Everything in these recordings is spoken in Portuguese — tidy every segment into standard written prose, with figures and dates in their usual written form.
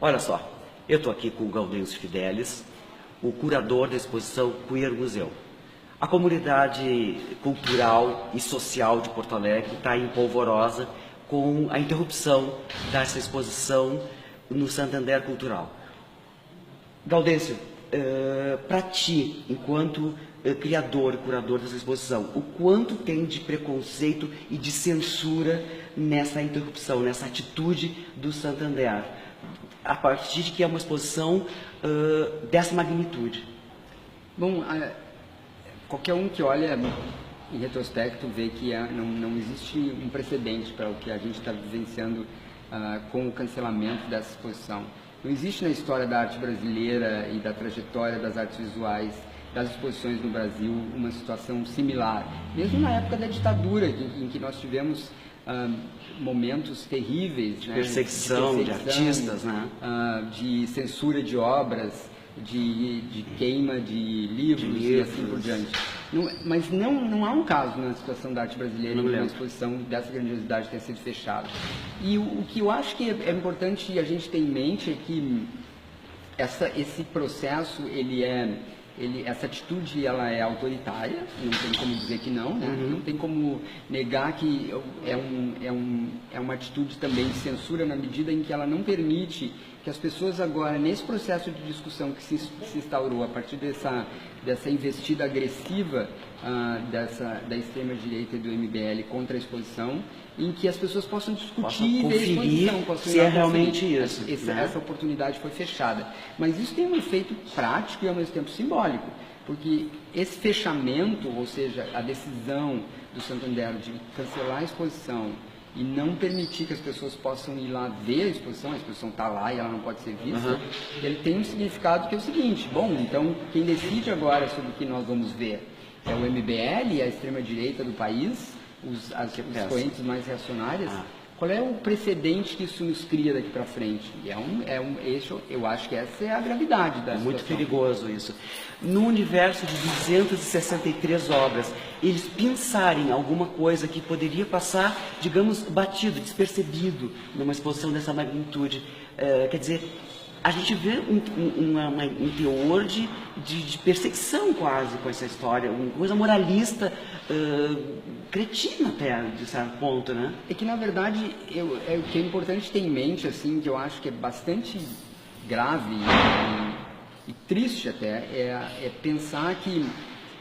Olha só, eu estou aqui com o Gaudêncio Fidelis, o curador da exposição Queer Museu. A comunidade cultural e social de Porto Alegre está em polvorosa com a interrupção dessa exposição no Santander Cultural. Gaudêncio, para ti, enquanto criador e curador dessa exposição, o quanto tem de preconceito e de censura nessa interrupção, nessa atitude do Santander, a partir de que é uma exposição dessa magnitude? Bom, qualquer um que olha em retrospecto vê que não existe um precedente para o que a gente está vivenciando com o cancelamento dessa exposição. Não existe na história da arte brasileira e da trajetória das artes visuais, das exposições no Brasil, uma situação similar. Mesmo na época da ditadura, em que nós tivemos momentos terríveis, de perseguição de artistas, né? De censura de obras, de queima de livros e assim por diante. Mas não há um caso na situação da arte brasileira em que uma exposição dessa grandiosidade tenha sido fechada. E o que eu acho que é importante a gente ter em mente é que esse processo, essa atitude ela é autoritária, não tem como dizer que não, né? Não tem como negar que é uma atitude também de censura na medida em que ela não permite que as pessoas agora, nesse processo de discussão que se instaurou a partir dessa investida agressiva da extrema-direita e do MBL contra a exposição, em que as pessoas possam discutir e ver a exposição, possam se é realmente isso. Essa oportunidade foi fechada. Mas isso tem um efeito prático e ao mesmo tempo simbólico, porque esse fechamento, ou seja, a decisão do Santander de cancelar a exposição e não permitir que as pessoas possam ir lá ver a exposição está lá e ela não pode ser vista, ele tem um significado que é o seguinte: bom, então quem decide agora sobre o que nós vamos ver é o MBL, a extrema-direita do país, as correntes mais reacionárias. Qual é o precedente que isso nos cria daqui para frente? Eu acho que essa é a gravidade da situação. É muito perigoso isso. No universo de 263 obras, eles pensarem alguma coisa que poderia passar, digamos, batido, despercebido numa exposição dessa magnitude. Quer dizer, a gente vê um teor de perseguição quase com essa história, uma coisa moralista, cretina até, de certo ponto, né? É que, na verdade, o que é importante ter em mente, assim, que eu acho que é bastante grave e triste até, é pensar que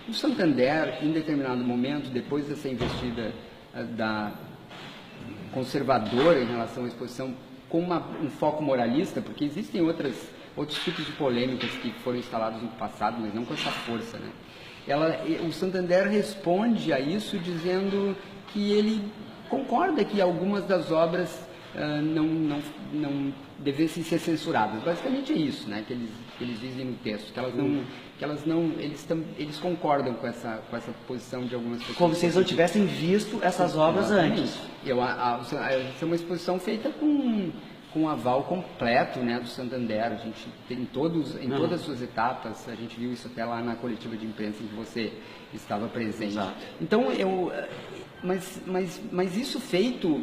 o Santander, em determinado momento, depois dessa investida conservadora em relação à exposição, com um foco moralista, porque existem outros tipos de polêmicas que foram instalados no passado, mas não com essa força, né? O Santander responde a isso dizendo que ele concorda que algumas das obras não devessem ser censuradas. Basicamente é isso, né, que eles dizem no texto, eles concordam com essa posição de algumas pessoas. Como se eles não tivessem visto essas obras antes. Essa é uma exposição feita com um aval completo, né, do Santander. A gente tem em todas as suas etapas, a gente viu isso até lá na coletiva de imprensa em que você estava presente. Exato. Então, mas isso feito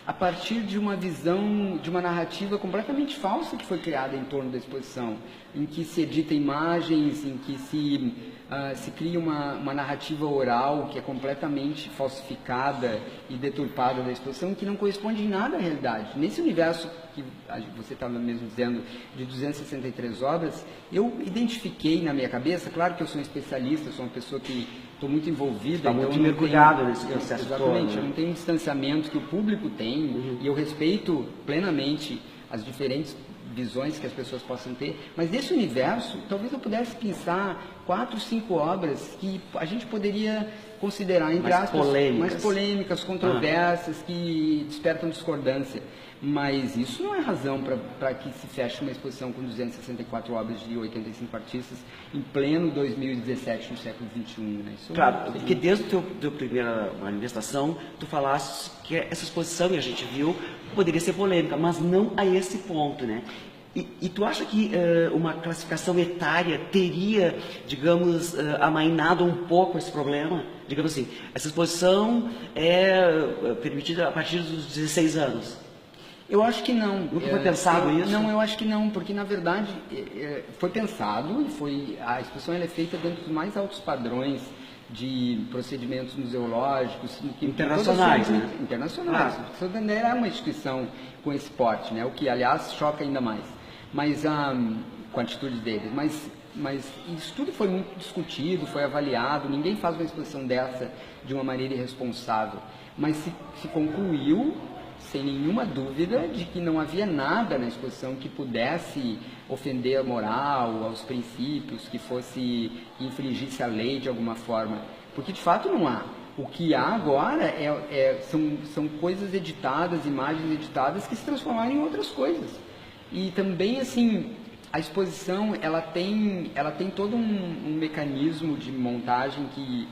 a partir de uma visão, de uma narrativa completamente falsa que foi criada em torno da exposição, em que se edita imagens, em que se cria uma narrativa oral que é completamente falsificada e deturpada da exposição, que não corresponde em nada à realidade. Nesse universo que você estava mesmo dizendo, de 263 obras, eu identifiquei na minha cabeça, claro que eu sou um especialista, sou uma pessoa que estou muito envolvida. Está muito mergulhado nesse processo todo. Exatamente, eu não tenho um distanciamento que o público tem, e eu respeito plenamente as diferentes visões que as pessoas possam ter, mas nesse universo, talvez eu pudesse pensar 4, 5 obras que a gente poderia considerar, entre aspas, mais polêmicas, controversas, que despertam discordância. Mas isso não é razão para que se feche uma exposição com 264 obras de 85 artistas em pleno 2017, no século XXI. Né? Claro, porque desde a tua primeira manifestação, tu falaste que essa exposição, e a gente viu, poderia ser polêmica, mas não a esse ponto, né? E tu acha que uma classificação etária teria, digamos, amainado um pouco esse problema? Digamos assim, essa exposição é permitida a partir dos 16 anos. Eu acho que não. Nunca foi pensado isso? Não, eu acho que não, porque na verdade foi pensado e a exposição ela é feita dentro dos mais altos padrões de procedimentos museológicos internacionais, né? Internacionais. O Santander é uma instituição com esse porte, né? O que aliás choca ainda mais, mas com a atitude deles. Mas isso tudo foi muito discutido, foi avaliado. Ninguém faz uma exposição dessa de uma maneira irresponsável, mas se concluiu sem nenhuma dúvida de que não havia nada na exposição que pudesse ofender a moral, aos princípios, que infringisse a lei de alguma forma, porque de fato não há. O que há agora são coisas editadas, imagens editadas que se transformaram em outras coisas. E também, assim, a exposição ela tem todo um mecanismo de montagem que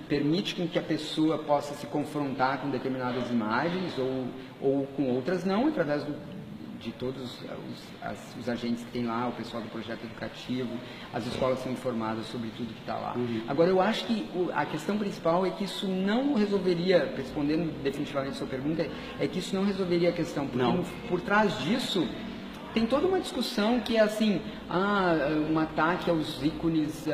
permite que a pessoa possa se confrontar com determinadas imagens ou com outras não, através de todos os agentes que tem lá, o pessoal do projeto educativo, as escolas são informadas sobre tudo que está lá. Agora, eu acho que a questão principal é que isso não resolveria, respondendo definitivamente a sua pergunta, é que isso não resolveria a questão, porque por trás disso tem toda uma discussão que é assim, um ataque aos ícones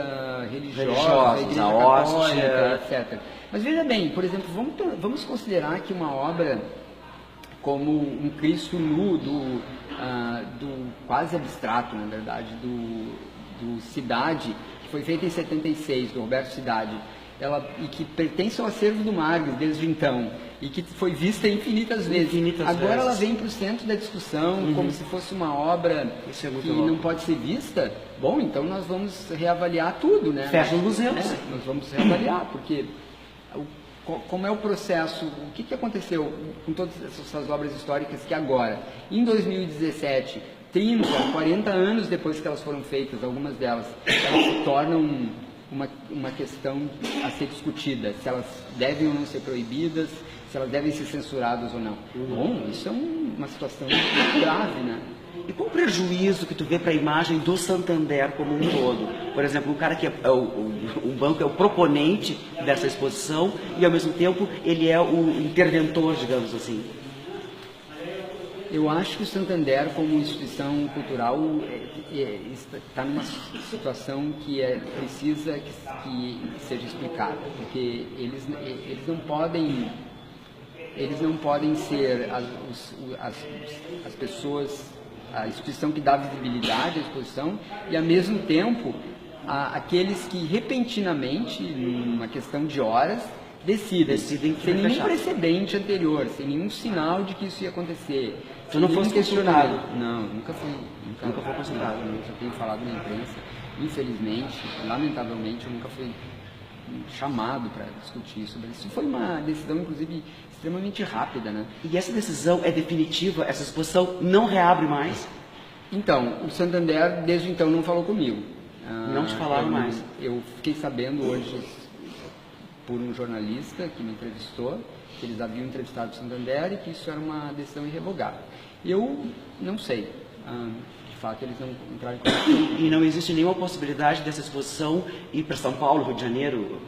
religiosos, a Igreja Católica, etc. Mas veja bem, por exemplo, vamos considerar que uma obra como um Cristo nu, do quase abstrato, na verdade, do Cidade, que foi feita em 76, do Roberto Cidade, e que pertence ao acervo do Margres desde então, e que foi vista infinitas vezes. Agora ela vem para o centro da discussão, como se fosse uma obra que não pode ser vista. Bom, então nós vamos reavaliar tudo, né? Fecha os museus. Nós vamos reavaliar, porque como é o processo, o que aconteceu com todas essas obras históricas que agora, em 2017, 30, 40 anos depois que elas foram feitas, algumas delas, elas se tornam uma questão a ser discutida, se elas devem ou não ser proibidas, se elas devem ser censuradas ou não. Bom, isso é uma situação muito grave, né? E qual o prejuízo que tu vê para a imagem do Santander como um todo? Por exemplo, o cara que o banco é o proponente dessa exposição e, ao mesmo tempo, ele é o interventor, digamos assim. Eu acho que o Santander, como instituição cultural, está numa situação que precisa que seja explicada, porque eles não podem ser as pessoas, a instituição que dá visibilidade à exposição e, ao mesmo tempo, aqueles que repentinamente, numa questão de horas, decidem sem nenhum precedente anterior, sem nenhum sinal de que isso ia acontecer. Tu não fosse questionado? Não, nunca foi consultado. Eu já tenho falado na imprensa, infelizmente, lamentavelmente, eu nunca fui chamado para discutir sobre isso. Foi uma decisão, inclusive, extremamente rápida, né? E essa decisão é definitiva? Essa exposição não reabre mais? Então, o Santander, desde então, não falou comigo. Não te falaram mais? Eu fiquei sabendo hoje por um jornalista que me entrevistou, que eles haviam entrevistado o Santander e que isso era uma decisão irrevogável. Eu não sei, de fato eles não entraram em contato. E não existe nenhuma possibilidade dessa exposição ir para São Paulo, Rio de Janeiro?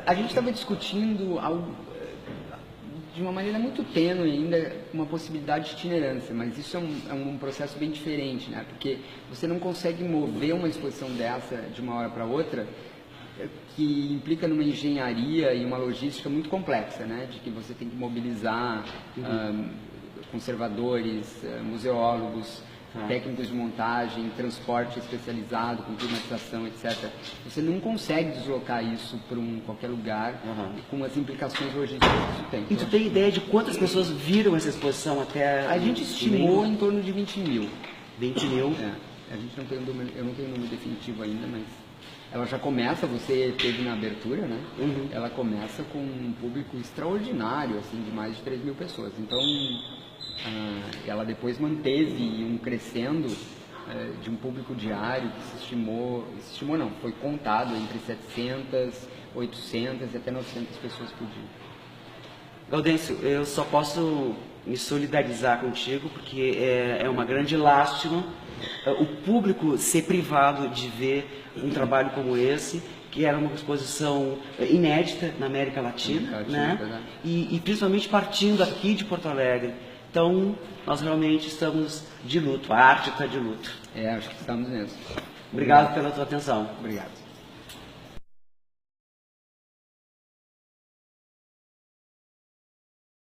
A gente estava discutindo de uma maneira muito tênue ainda uma possibilidade de itinerância, mas isso é um processo bem diferente, né? Porque você não consegue mover uma exposição dessa de uma hora para outra, que implica numa engenharia e uma logística muito complexa, né? De que você tem que mobilizar conservadores, museólogos, técnicos de montagem, transporte especializado, com climatização, etc. Você não consegue deslocar isso para qualquer lugar com as implicações logísticas que isso tem. E tu tem ideia de quantas pessoas viram essa exposição até... A gente estimou em torno de 20 mil. 20 mil? A gente não tem eu não tenho o número definitivo ainda, mas ela já começa, você teve na abertura, né? Ela começa com um público extraordinário, assim, de mais de 3 mil pessoas. Então, ela depois manteve um crescendo de um público diário que se estimou não, foi contado entre 700, 800 e até 900 pessoas por dia. Gaudêncio, eu só posso me solidarizar contigo porque é uma grande lástima o público ser privado de ver um trabalho como esse, que era uma exposição inédita na América Latina, né? E principalmente partindo aqui de Porto Alegre, Então, nós realmente estamos de luto, a arte está de luto. Acho que estamos mesmo. Obrigado pela tua atenção. Obrigado.